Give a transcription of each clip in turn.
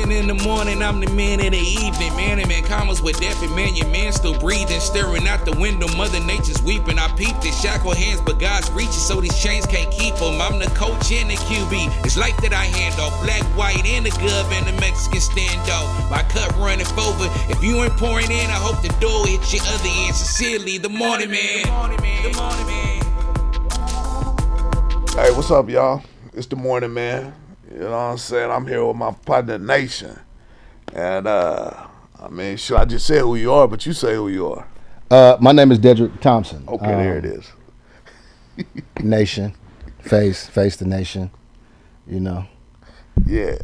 women in the morning, I'm the man in the evening. Man and man, commas with death and man, your man still breathing. Staring out the window, Mother Nature's weeping. I peeped it, shackled hands, but God's reaching, so these chains can't keep them. I'm the coach and the QB. It's life that I hand off. Black, white, and the Gov and the Mexican standoff. My cup running over. If you ain't pouring in, I hope the door hits your other end. Sincerely, the morning man. The morning man. Hey, what's up, y'all? It's the morning man. You know what I'm saying? I'm here with my partner, Nation. And, should I just say who you are, but you say who you are. My name is Dedrick Thompson. Okay, there it is. Nation. Face the nation. You know. Yeah.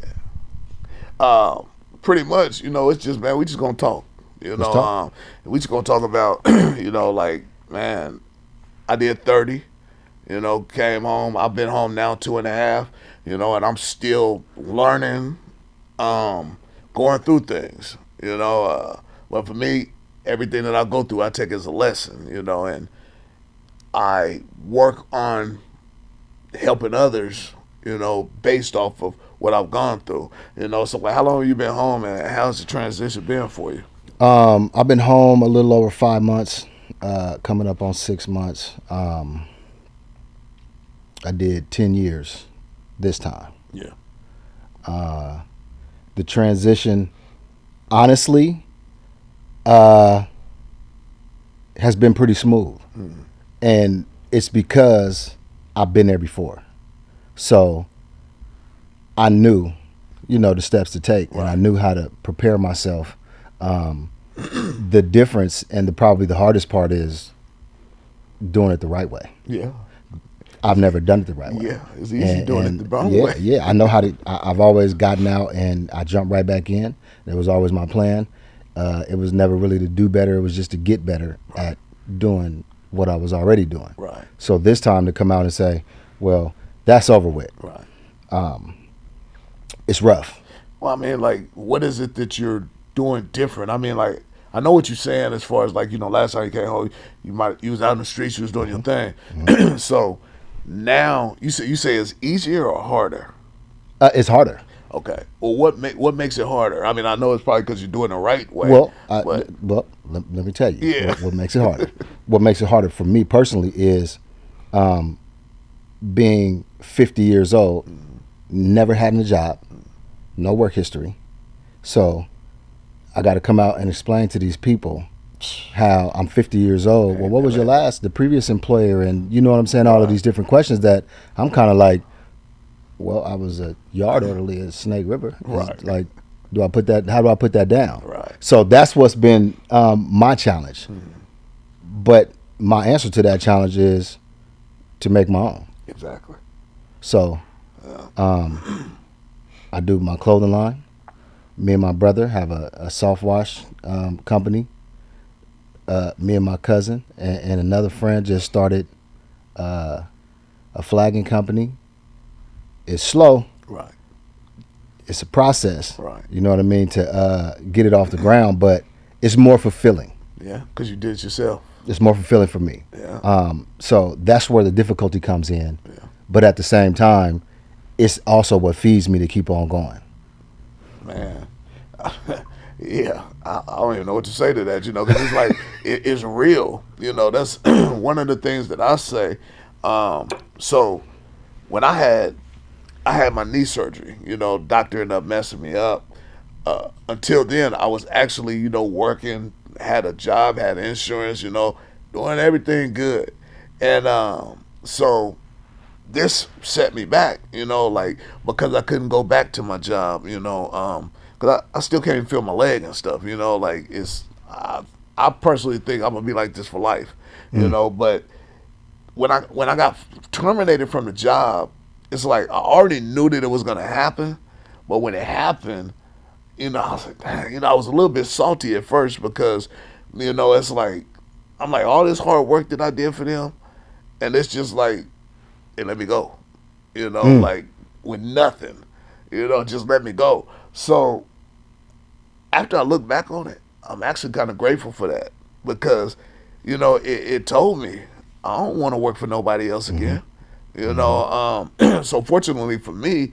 Pretty much, it's just, man, we just gonna talk. We just gonna talk about, man, I did 30, came home. I've been home now 2.5, and I'm still learning, going through things, but for me, everything that I go through, I take as a lesson, and I work on helping others, based off of what I've gone through, so like, how long have you been home and how's the transition been for you? I've been home a little over 5 months, coming up on 6 months. I did 10 years this time. Yeah. The transition, honestly, has been pretty smooth. Mm-hmm. And it's because I've been there before. So I knew, the steps to take, right. And I knew how to prepare myself. The difference and probably the hardest part is doing it the right way. Yeah. I've never done it the right way. Yeah, it's easy doing it the wrong way. Yeah, I know how to. I've always gotten out and I jumped right back in. That was always my plan. It was never really to do better. It was just to get better at doing what I was already doing. Right. So this time to come out and say, well, that's over with. Right. It's rough. Well, what is it that you're doing different? I know what you're saying as far as last time you came home, you was out in the streets, you was doing your thing. Mm-hmm. So now you say it's easier or harder? It's harder. Okay. Well, what makes it harder? I know it's probably because you're doing it the right way. Well, let me tell you. Yeah. What makes it harder? What makes it harder for me personally is being 50 years old, never having a job, no work history. So I got to come out and explain to these people how I'm 50 years old. Well, what was the previous employer? And you know what I'm saying? All of these different questions that I'm kind of like, well, I was a yard orderly at Snake River. Right. Like, how do I put that down? Right. So that's what's been my challenge. But my answer to that challenge is to make my own. Exactly. So I do my clothing line. Me and my brother have a soft wash company. Me and my cousin and another friend just started a flagging company. It's slow. Right. It's a process. Right. You know what I mean? To get it off the ground, but it's more fulfilling. Yeah, because you did it yourself. It's more fulfilling for me. Yeah. So that's where the difficulty comes in. Yeah. But at the same time, it's also what feeds me to keep on going. Man, yeah, I don't even know what to say to that, because it's like, it's real, that's one of the things that I say. So when I had my knee surgery, doctor ended up messing me up. Until then, I was actually, working, had a job, had insurance, doing everything good. And so this set me back, because I couldn't go back to my job, because I still can't even feel my leg and stuff, I personally think I'm gonna be like this for life, but when I got terminated from the job, it's like I already knew that it was gonna happen, but when it happened, I was like, dang, I was a little bit salty at first because, it's like, I'm like, all this hard work that I did for them, and it's just like, hey, let me go, like with nothing, just let me go. So after I look back on it, I'm actually kind of grateful for that because, it told me I don't want to work for nobody else again. So fortunately for me,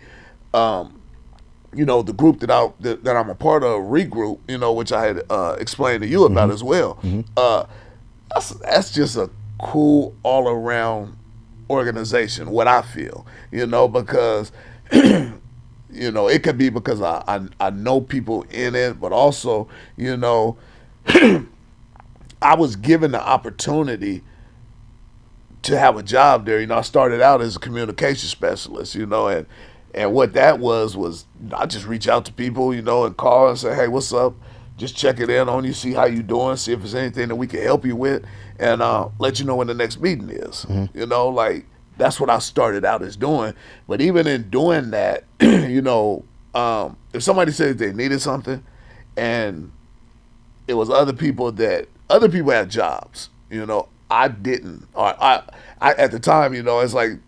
the group that I'm a part of, Regroup, which I had explained to you about as well. That's just a cool all around organization. What I feel, because it could be because I know people in it, but also I was given the opportunity to have a job there. I started out as a communication specialist, and what that was I just reach out to people, and call and say, hey, what's up? Just check it in on you, see how you doing, see if there's anything that we can help you with, and let you know when the next meeting is. That's what I started out as doing. But even in doing that, if somebody said they needed something, and it was other people had jobs, I didn't. Or I at the time, it's like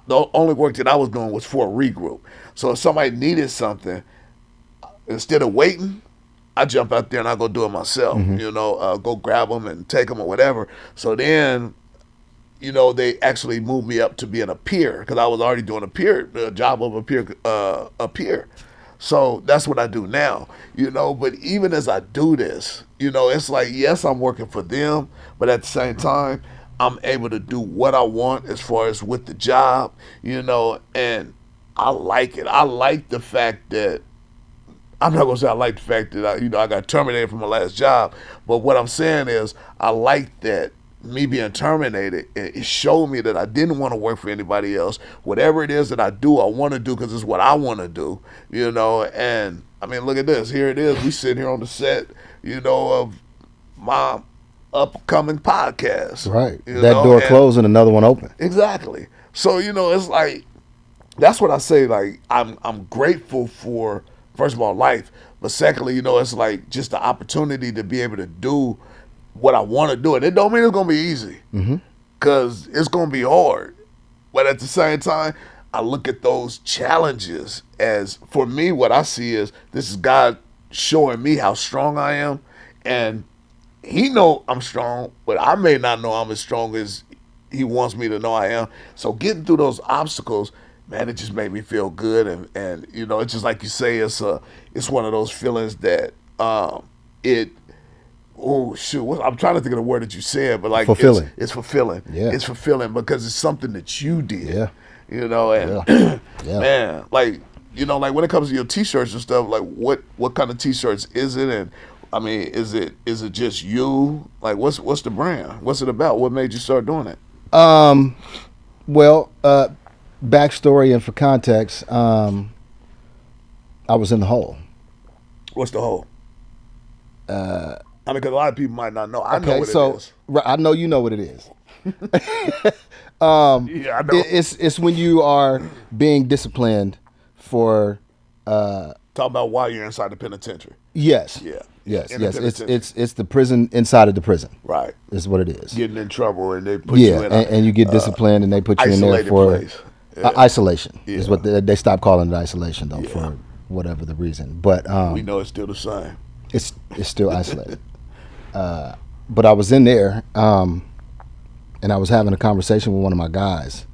the only work that I was doing was for a Regroup. So if somebody needed something, instead of waiting, I jump out there and I go do it myself. Go grab them and take them or whatever. So then, they actually moved me up to being a peer because I was already doing a job of a peer. So that's what I do now, but even as I do this, it's like, yes, I'm working for them, but at the same time, I'm able to do what I want as far as with the job, and I like it. I like the fact that, I'm not going to say I like the fact that I got terminated from my last job, but what I'm saying is I like that me being terminated, it showed me that I didn't want to work for anybody else. Whatever it is that I do, I want to do because it's what I want to do, and I mean, look at this. Here it is. We sitting here on the set, of my upcoming podcast. Right. That door closed and another one open. Exactly. So, it's like, that's what I say. Like, I'm grateful for, first of all, life. But secondly, it's like just the opportunity to be able to do what I want to do. And it don't mean it's going to be easy. Because it's going to be hard. But at the same time, I look at those challenges as, for me, what I see is this is God showing me how strong I am. And he know I'm strong, but I may not know I'm as strong as he wants me to know I am. So getting through those obstacles, man, it just made me feel good. And it's just like you say, it's one of those feelings that I'm trying to think of the word that you said, but like fulfilling. It's fulfilling. Yeah. It's fulfilling because it's something that you did. Yeah. And man, like when it comes to your t-shirts and stuff, like what kind of t-shirts is it? And I mean, is it just you? Like what's the brand? What's it about? What made you start doing it? Well, backstory and for context, I was in the hole. What's the hole? I mean, because a lot of people might not know. I know what it is. Right, I know you know what it is. Yeah, I know. It's when you are being disciplined for. Talk about why you're inside the penitentiary. Yes. Yeah. Yes. It's the prison inside of the prison. Right. Is what it is. Getting in trouble and they put you in. And you get disciplined and they put you in there for isolation. Yeah. Is what they stopped calling it isolation though for whatever the reason. But we know it's still the same. It's still isolated. But I was in there, and I was having a conversation with one of my guys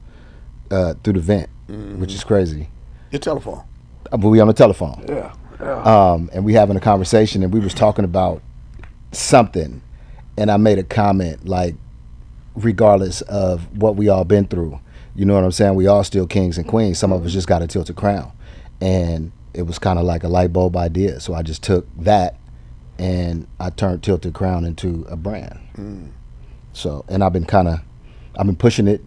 through the vent, which is crazy. Your telephone. But we on the telephone. Yeah. And we having a conversation, and we was talking about something, and I made a comment like, regardless of what we all been through, you know what I'm saying? We all still kings and queens. Some of us just got a tilted crown, and it was kind of like a light bulb idea. So I just took that. And I turned Tilted Crown into a brand. So, and I've been pushing it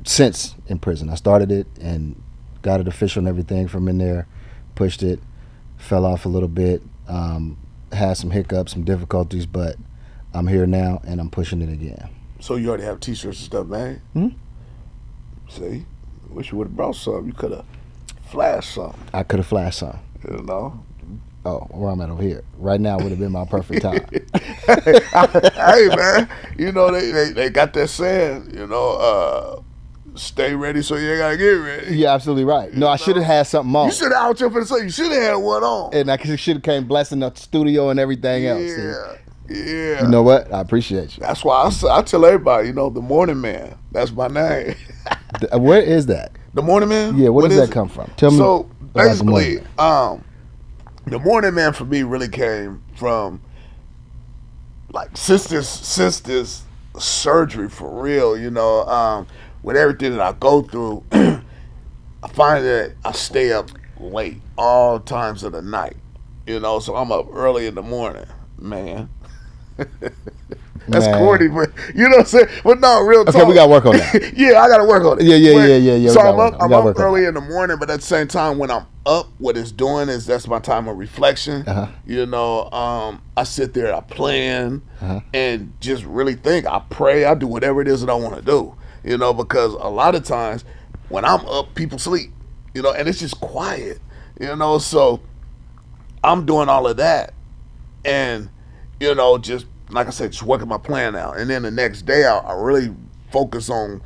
since in prison. I started it and got it official and everything from in there, pushed it, fell off a little bit, had some hiccups, some difficulties, but I'm here now and I'm pushing it again. So you already have t-shirts and stuff, man? See? Wish you would have brought some. You could have flashed some. I could have flashed some. Oh, where I'm at over here. Right now would have been my perfect time. Hey, man, they got that saying, stay ready so you ain't got to get ready. You're absolutely right. No, I should have had something on. You should have out there for the say you should have had one on. And I should have came blessing the studio and everything else. Yeah. You know what? I appreciate you. That's why I tell everybody, the Mourning Man. That's my name. Where is that? The Mourning Man? Yeah, where does that come from? Tell me. So basically, the morning man for me really came from like since this surgery for real. With everything that I go through, I find that I stay up late all times of the night. So I'm up early in the morning, man. That's corny, but you know what I'm saying? But no, real talk. Okay, we got to work on that. Yeah, I got to work on it. Yeah. So I'm up early in the morning, but at the same time, when I'm up, what it's doing is that's my time of reflection. I sit there, I plan, and just really think. I pray, I do whatever it is that I want to do. Because a lot of times when I'm up, people sleep. And it's just quiet. So I'm doing all of that, and just like I said, just working my plan out. And then the next day, I really focus on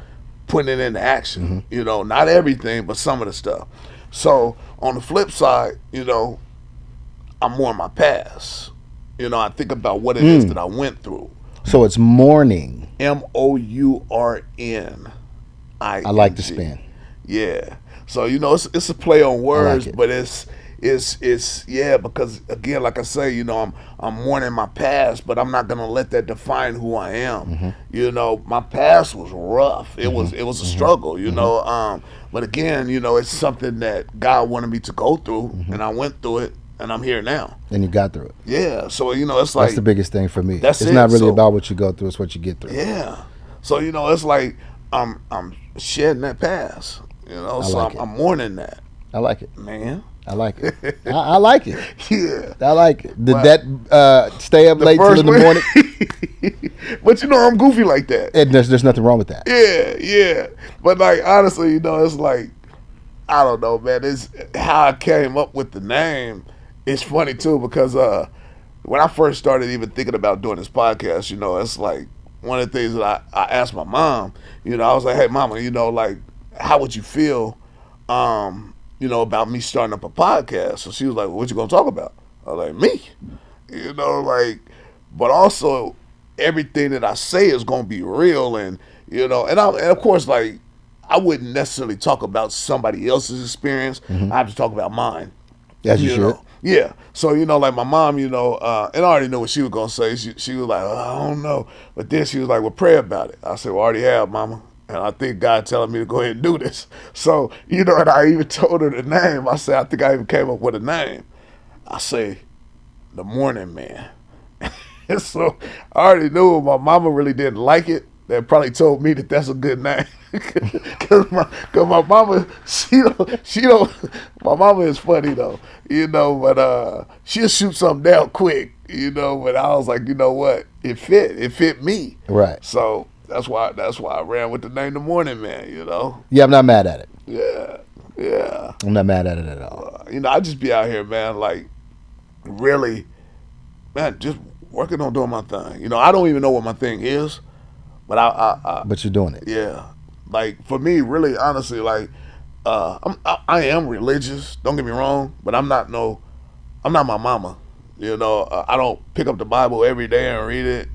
putting it into action. Not everything, but some of the stuff. So on the flip side, I'm more in my past. I think about what it is that I went through. So it's mourning. Mourning. I like the spin. Yeah. So it's a play on words, but it's because again, like I say, I'm mourning my past, but I'm not gonna let that define who I am. My past was rough. It was a struggle. But again, it's something that God wanted me to go through, and I went through it, and I'm here now. And you got through it. Yeah. So it's like that's the biggest thing for me. It's not really about what you go through; it's what you get through. Yeah. So it's like I'm shedding that past. I'm mourning that. I like it, man. I like it. I like it. Yeah. I like it. Did that stay up late till in the morning? But I'm goofy like that. And there's nothing wrong with that. Yeah. But like honestly, it's like I don't know, man. It's how I came up with the name. It's funny too because when I first started even thinking about doing this podcast, it's like one of the things that I asked my mom. I was like, "Hey, mama, like how would you feel?" About me starting up a podcast. So she was like, well, what you gonna talk about? I was like, me. But also everything that I say is gonna be real and and of course like I wouldn't necessarily talk about somebody else's experience. I have to talk about mine. As you should. Yeah. So, like my mom, and I already know what she was gonna say. She was like, oh, I don't know. But then she was like, well, pray about it. I said, well, I already have, mama. And I think God telling me to go ahead and do this. So, and I even told her the name. I said, I think I even came up with a name. I say, the Mourning Man. And so I already knew my mama really didn't like it. They probably told me that that's a good name. Cause my mama, she don't, my mama is funny though, but she'll shoot something down quick, but I was like, what? It fit me. Right. So, That's why I ran with the name The Mourning Man, Yeah, I'm not mad at it. Yeah. I'm not mad at it at all. I just be out here, man, like, really, man, just working on doing my thing. I don't even know what my thing is, but But you're doing it. Yeah. Like, for me, really, honestly, like, I am religious, don't get me wrong, but I'm not my mama. I don't pick up the Bible every day and read it,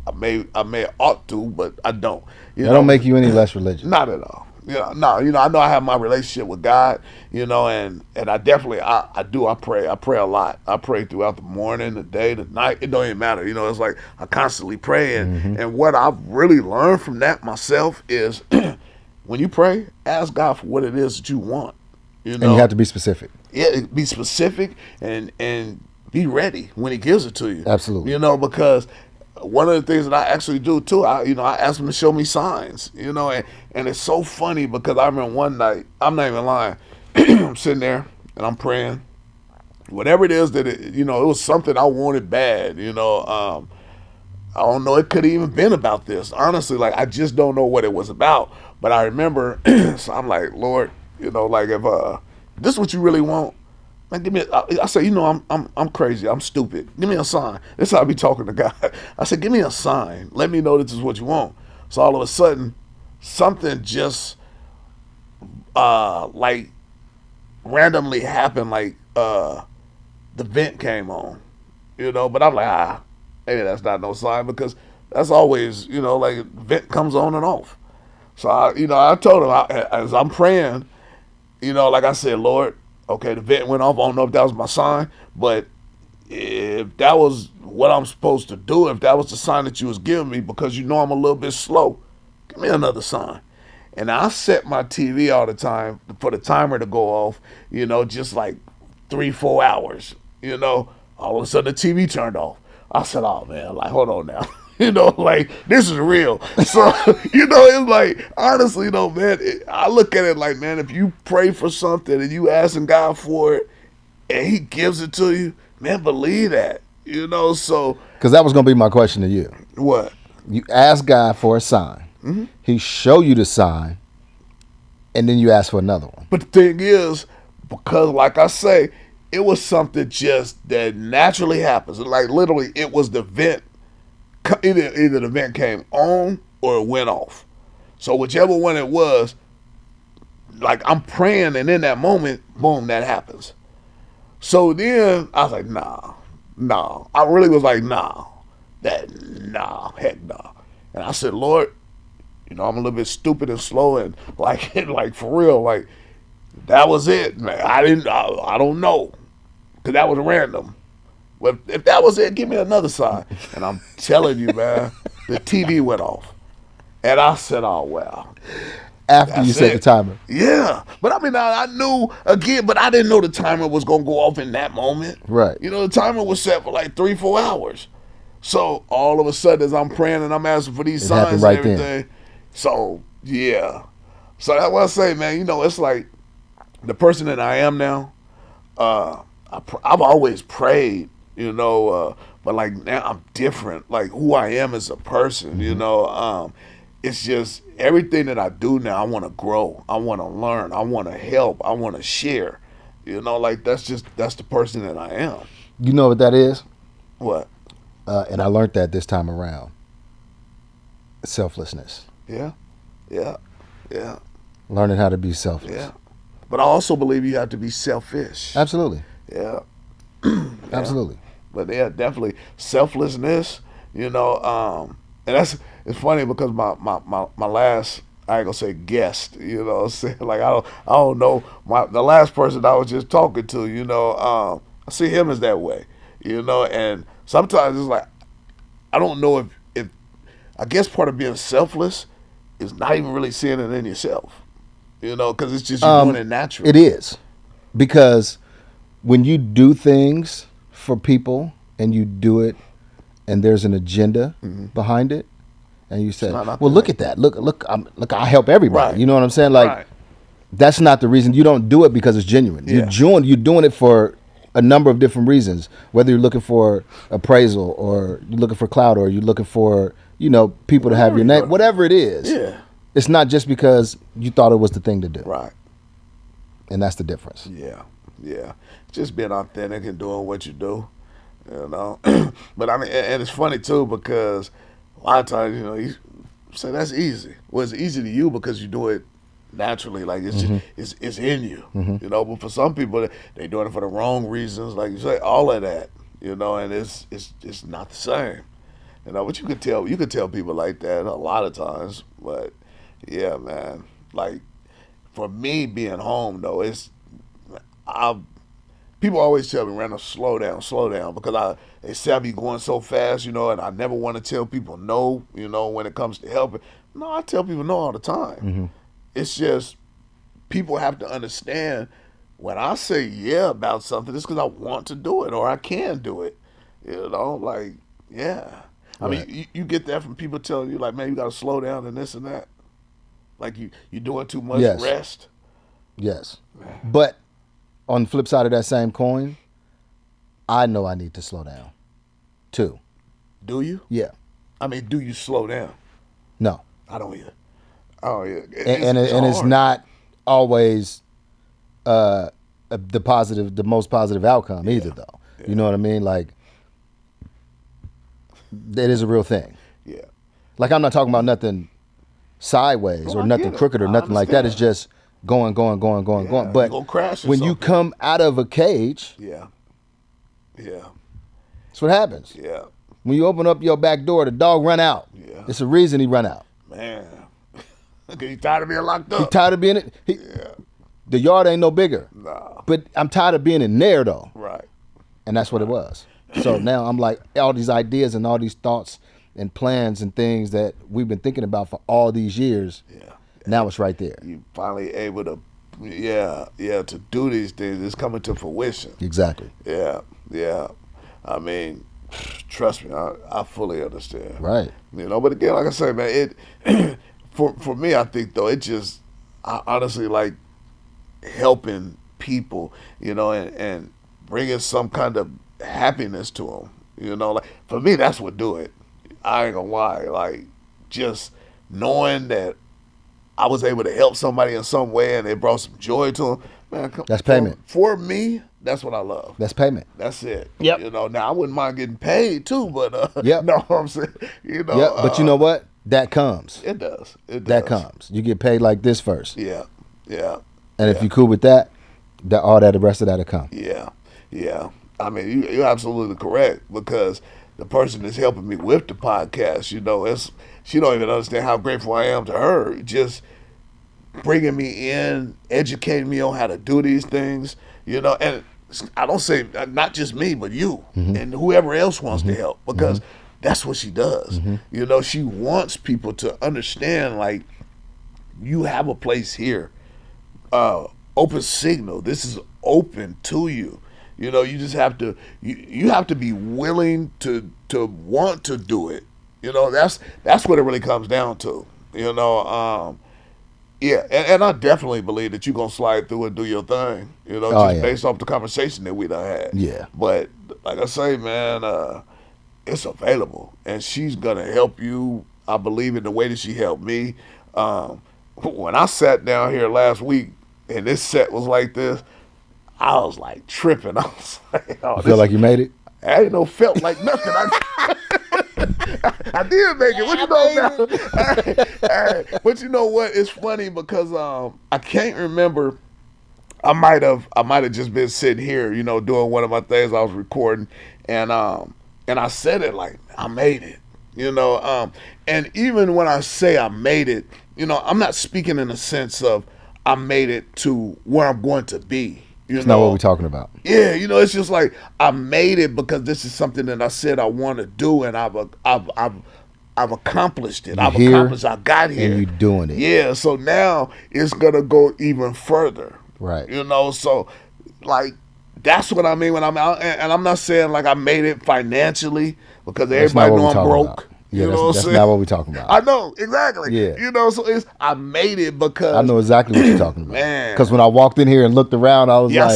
I may ought to, but I don't. That don't make you any less religious. Not at all. No. I know I have my relationship with God. And I definitely I do. I pray. I pray a lot. I pray throughout the morning, the day, the night. It don't even matter. It's like I constantly pray. And what I've really learned from that myself is when you pray, ask God for what it is that you want. And you have to be specific. Yeah, be specific and be ready when He gives it to you. Absolutely. Because one of the things that I actually do too, I ask Him to show me signs, and it's so funny because I remember one night, I'm not even lying, I'm sitting there and I'm praying, whatever it is that it was something I wanted bad, I don't know, it could have even been about this, honestly, like I just don't know what it was about, but I remember, so I'm like, Lord, like if this is what you really want, man, give me. I say, I'm crazy. I'm stupid. Give me a sign. That's how I be talking to God. I said, give me a sign. Let me know this is what you want. So all of a sudden, something just like randomly happened. Like the vent came on, But I'm like, maybe that's not no sign because that's always, like vent comes on and off. So I told him as I'm praying. you know, like I said, Lord, okay, the vent went off. I don't know if that was my sign, but if that was what I'm supposed to do, if that was the sign that you was giving me, because you know I'm a little bit slow, give me another sign. And I set my TV all the time for the timer to go off, you know, just like 3-4 hours, you know. All of a sudden the TV turned off. I said, oh man, like, hold on now. You know, like, this is real. So, you know, it's like, honestly though, man, I look at it like, man, if you pray for something and you asking God for it and he gives it to you, man, believe that, you know, so. Because that was going to be my question to you. What? You ask God for a sign. Mm-hmm. He show you the sign, and then you ask for another one. But the thing is, because like I say, it was something just that naturally happens. Like literally, it was the vent. Either the vent came on or it went off. So whichever one it was, like I'm praying, and in that moment, boom, that happens. So then I was like, nah. I really was like, heck no. And I said, Lord, you know, I'm a little bit stupid and slow, and like for real, like that was it, man. I don't know, because that was random. But if that was it, give me another sign. And I'm telling you, man, the TV went off, and I said, oh well. After you set the timer. Yeah. But I mean, I knew again, but I didn't know the timer was going to go off in that moment. Right. You know, the timer was set for like 3-4 hours. So all of a sudden, as I'm praying and I'm asking for these signs and everything. Then. So, yeah. So that's what I say, man. You know, it's like the person that I am now, I've always prayed, you know, but like now I'm different. Like who I am as a person, you know. It's just everything that I do now, I want to grow. I want to learn. I want to help. I want to share. You know, like that's the person that I am. You know what that is? What? And I learned that this time around. Selflessness. Yeah. Learning how to be selfless. Yeah. But I also believe you have to be selfish. Absolutely. Yeah. Absolutely. But yeah, definitely selflessness, you know, and it's funny because my last, I ain't gonna say guest, you know what I'm saying? Like I don't know, the last person I was just talking to, you know, I see him as that way, you know, and sometimes it's like I don't know if I guess part of being selfless is not even really seeing it in yourself, you know, because it's just you doing it naturally. It is, because when you do things for people and you do it and there's an agenda behind it, and you say, well, look at that. Look, I help everybody. Right. You know what I'm saying? Like, that's not the reason. You don't do it because it's genuine. Yeah. You're doing it for a number of different reasons, whether you're looking for appraisal or you're looking for clout or you're looking for, you know, people to have your name, whatever it is. Yeah. It's not just because you thought it was the thing to do. Right. And that's the difference. Yeah. Just being authentic and doing what you do, you know. But I mean, and it's funny too, because a lot of times, you know, you say that's easy. Well, it's easy to you because you do it naturally, like it's just, it's in you, you know. But for some people, they doing it for the wrong reasons, like you say, all of that, you know, and it's not the same, you know. But you could tell people like that a lot of times. But yeah, man, like for me being home though, people always tell me, Randall, slow down, because they say I be going so fast, you know, and I never want to tell people no, you know, when it comes to helping. No, I tell people no all the time. It's just people have to understand when I say yeah about something, it's because I want to do it or I can do it, you know, like, yeah. I mean, you get that from people telling you, like, man, you got to slow down and this and that. Like you're doing too much rest. Yes. But on the flip side of that same coin, I know I need to slow down, too. Do you? Yeah. I mean, do you slow down? No. I don't either. Oh yeah. It's not always the most positive outcome either, though. Yeah. You know what I mean? Like, it is a real thing. Yeah. Like, I'm not talking about nothing sideways or nothing crooked or nothing like that. It's just going. But when you come out of a cage, that's what happens. Yeah. When you open up your back door, the dog run out. Yeah. It's a reason he run out. Man. He tired of being locked up. He tired of being it. The yard ain't no bigger. Nah. But I'm tired of being in there though. Right. And that's what it was. So now I'm like, all these ideas and all these thoughts and plans and things that we've been thinking about for all these years. Yeah. Now it's right there. You finally able to, to do these things. It's coming to fruition. Exactly. Yeah. I mean, trust me, I fully understand. Right. But again, like I say, man, it for me, I think though, I honestly like helping people, and bringing some kind of happiness to them. Like for me, that's what do it. I ain't gonna lie, like just knowing that I was able to help somebody in some way and it brought some joy to them. Man, that's payment. For me, that's what I love. That's payment. That's it. Yep. Now I wouldn't mind getting paid too, but yep. know what I'm saying? Yep. But you know what? That comes. It does. That comes. You get paid like this first. Yeah. And if you cool with that, the rest of that'll come. Yeah. I mean, you're absolutely correct, because the person that's helping me with the podcast, she don't even understand how grateful I am to her. Just bringing me in, educating me on how to do these things, and I don't say not just me, but you and whoever else wants to help, because that's what she does. She wants people to understand, like, you have a place here, open signal. This is open to you. You just have to you have to be willing to want to do it. That's what it really comes down to. Yeah, and I definitely believe that you're gonna slide through and do your thing. Based off the conversation that we done had. Yeah. But like I say, man, it's available, and she's gonna help you. I believe in the way that she helped me. When I sat down here last week and this set was like this, I was like tripping. I was like, I feel like you made it. I ain't felt like nothing. I did make it. What you know now? But you know what? It's funny because I can't remember. I might have just been sitting here, doing one of my things I was recording, and I said it like I made it, and even when I say I made it, I'm not speaking in the sense of I made it to where I'm going to be. It's not what we're talking about. Yeah, it's just like I made it because this is something that I said I want to do, and I've accomplished it. I got here. And you're doing it. Yeah, so now it's gonna go even further. Right. So like that's what I mean when I'm out, and I'm not saying like I made it financially, because everybody know I'm broke. About. Yeah, that's not what we're talking about. I know, exactly. Yeah. So I made it because I know exactly what you're talking about. Man. Because when I walked in here and looked around, I was like,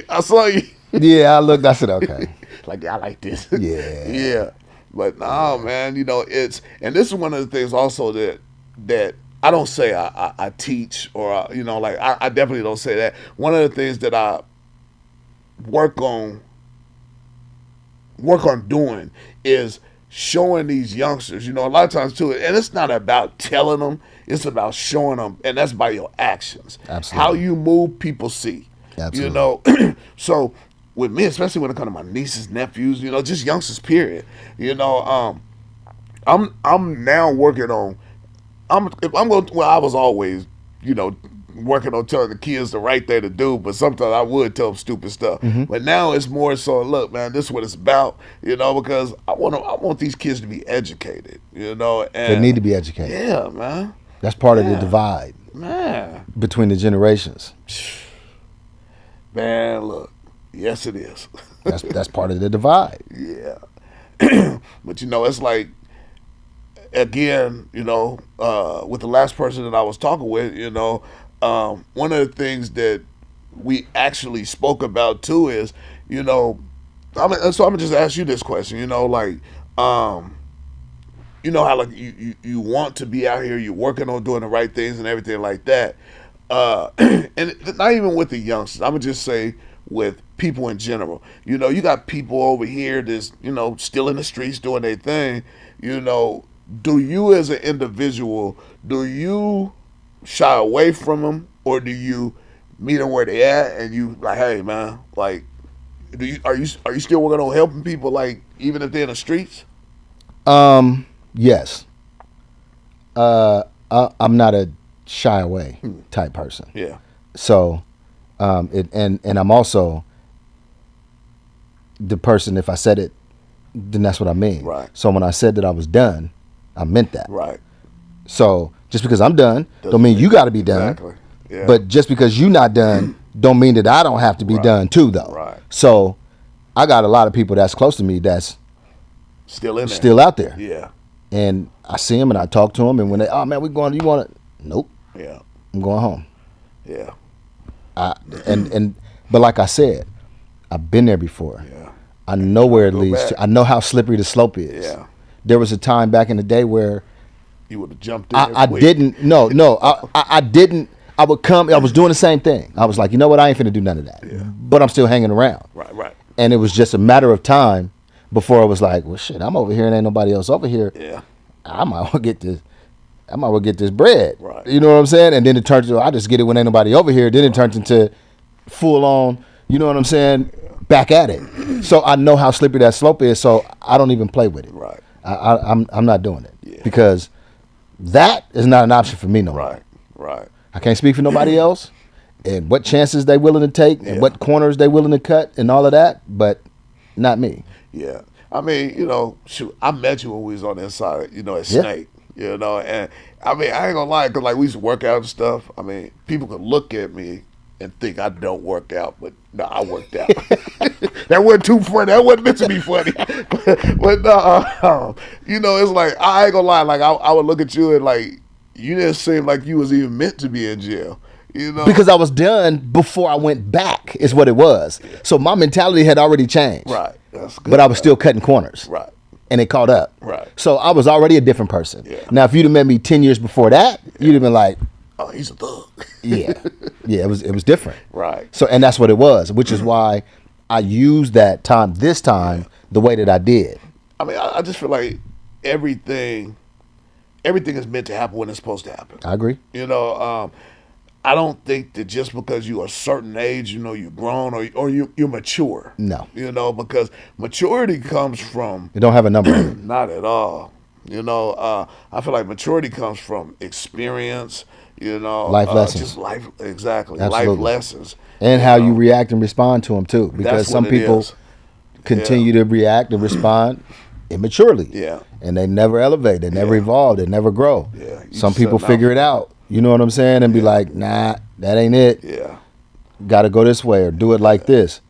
I saw you. Yeah, I looked, I said, okay. Like, I like this. Yeah. Yeah. But no, man, it's, and this is one of the things also that I don't say I teach, or, I definitely don't say that. One of the things that I work on doing is showing these youngsters, a lot of times too, and it's not about telling them, it's about showing them, and that's by your actions. Absolutely. How you move, people see. Absolutely. So with me, especially when it comes to my nieces, nephews, just youngsters, period. I'm now working on. I was always, working on telling the kids the right thing to do, but sometimes I would tell them stupid stuff. But now it's more so, look, man, this is what it's about, because I want these kids to be educated, and they need to be educated. Yeah, man. That's part of the divide, man, between the generations. Man, look, yes, it is. That's part of the divide. Yeah, but it's like, again, with the last person that I was talking with, one of the things that we actually spoke about too is, so I'm gonna just ask you this question, how like you want to be out here, you're working on doing the right things and everything like that, and not even with the youngsters. I'm gonna just say with people in general. You got people over here that's still in the streets doing their thing. Do you as an individual, do you shy away from them, or do you meet them where they at and you like, hey man, like, are you still working on helping people, like even if they're in the streets? Yes. I'm not a shy away type person. Yeah. So And I'm also the person. If I said it, then that's what I mean. Right. So when I said that I was done, I meant that. Right. So just because I'm done, don't mean you got to be done. Exactly. Yeah. But just because you're not done, don't mean that I don't have to be done too, though. Right. So I got a lot of people that's close to me that's still in there. still out there. Yeah. And I see them and I talk to them, and when they, oh man, we going, you want to? Nope. Yeah. I'm going home. Yeah. But like I said, I've been there before. Yeah. I know where it Go leads back. to. I know how slippery the slope is. Yeah. There was a time back in the day where You would have jumped in. I didn't. No. I didn't. I would come. I was doing the same thing. I was like, you know what? I ain't finna do none of that. Yeah. But I'm still hanging around. Right. And it was just a matter of time before I was like, well, shit, I'm over here and ain't nobody else over here. Yeah. I might well get this. I might well get this bread. Right. You know what I'm saying? And then it turns into, I just get it when ain't nobody over here. Then it turns into full on, you know what I'm saying? Back at it. So I know how slippery that slope is. So I don't even play with it. Right. I'm not doing it. Yeah. Because that is not an option for me no more. Right. I can't speak for nobody else and what chances they willing to take and what corners they willing to cut and all of that, but not me. Yeah. I mean, shoot, I met you when we was on the inside, at Snake, and I mean, I ain't gonna lie, because like we used to work out and stuff. I mean, people could look at me and think I don't work out, but no, I worked out. That wasn't too funny. That wasn't meant to be funny. but no, it's like, I ain't gonna lie, like I would look at you and like, you didn't seem like you was even meant to be in jail. Because I was done before I went back is what it was. Yeah. So my mentality had already changed. Right. That's good. But I was still cutting corners. Right. And it caught up. Right. So I was already a different person. Yeah. Now, if you'd have met me 10 years before that, you'd have been like, oh, he's a thug. Yeah, it was different. Right. So, and that's what it was, which is why I used that time, the way that I did. I mean, I just feel like everything is meant to happen when it's supposed to happen. I agree. I don't think that just because you're a certain age, you're grown or you're mature. No. Because maturity comes from... It don't have a number. Not at all. I feel like maturity comes from experience, life lessons. Just life, exactly. Absolutely. Life lessons. And how you react and respond to them too. Because some people continue to react and respond immaturely. Yeah. And they never elevate. They never evolve. They never grow. Yeah. Some people figure it out. You know what I'm saying? And be like, nah, that ain't it. Yeah. Got to go this way or do it like this.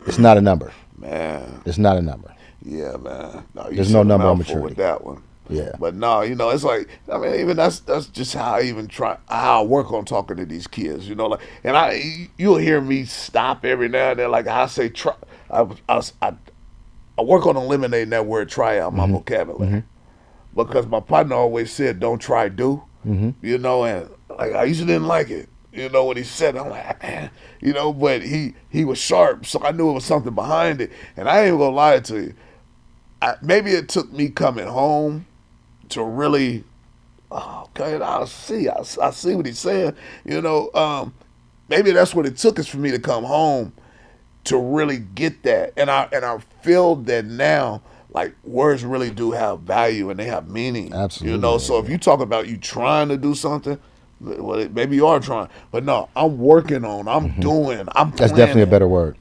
It's not a number. Man. It's not a number. Yeah, man. No, there's no number on maturity with that one. Yeah. But no, it's like, I mean, even that's just how I work on talking to these kids, like, and you'll hear me stop every now and then, like I say, try. I work on eliminating that word try out my vocabulary because my partner always said, don't try, do. And like I usually didn't like it, when he said it, I'm like, man, but he was sharp, so I knew it was something behind it. And I ain't even gonna lie to you, maybe it took me coming home to really, okay, I see what he's saying, maybe that's what it took is for me to come home to really get that, and I feel that now. Like, words really do have value and they have meaning. Absolutely. So if you talk about you trying to do something, well, maybe you are trying. But no, I'm working on, I'm doing, I'm planning. That's definitely a better word.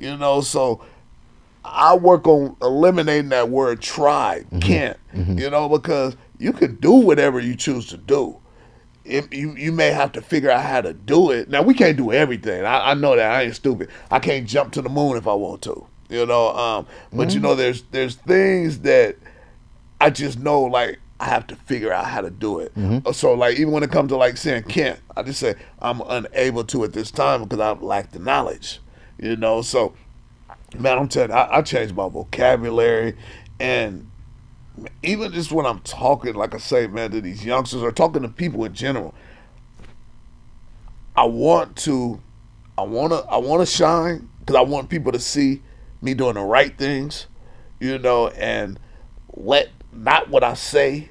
So I work on eliminating that word try, can't, because you can do whatever you choose to do. You may have to figure out how to do it. Now, we can't do everything. I know that. I ain't stupid. I can't jump to the moon if I want to. But there's things that I just know, like, I have to figure out how to do it. So, like, even when it comes to, like, saying can't, I just say I'm unable to at this time because I lack the knowledge, So, man, I'm telling you, I changed my vocabulary. And even just when I'm talking, like I say, man, to these youngsters or talking to people in general, I want to shine because I want people to see me doing the right things, and let not what I say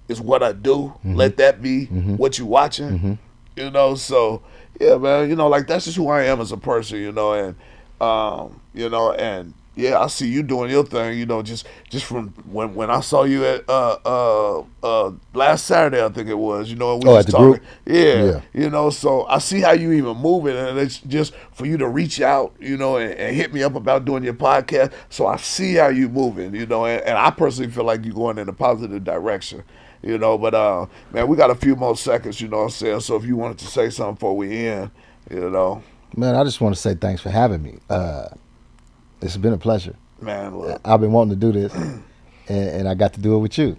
is what I do. Let that be what you watching, So yeah, man, like that's just who I am as a person, and I see you doing your thing. You know, just from when I saw you at last Saturday, I think it was. You know, and we was at the talking. group? Yeah. You know, so I see how you even moving, and it's just for you to reach out, you know, and hit me up about doing your podcast. So I see how you moving, you know, and I personally feel like you're going in a positive direction. You know, but man, we got a few more seconds, you know what I'm saying? So if you wanted to say something before we end, you know. Man, I just want to say thanks for having me. It's been a pleasure. Man, look. I've been wanting to do this, and I got to do it with you.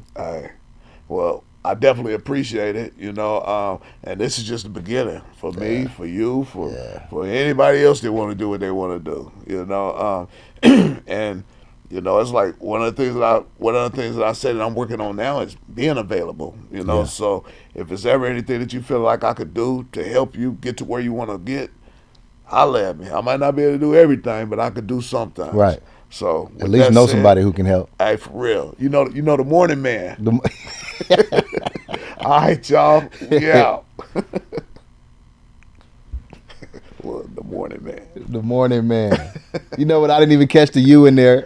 Well, I definitely appreciate it, you know, and this is just the beginning for me, for you, for anybody else that want to do what they want to do, you know. And you know, it's like one of the things that I said that I'm working on now is being available. You know, so if it's ever anything that you feel like I could do to help you get to where you want to get, holla at me. I might not be able to do everything, but I could do sometimes. Right. So at least know somebody who can help. Hey, for real. You know the Mourning Man. All right, y'all. We out. Well, the Mourning Man. The Mourning Man. You know what? I didn't even catch the U in there.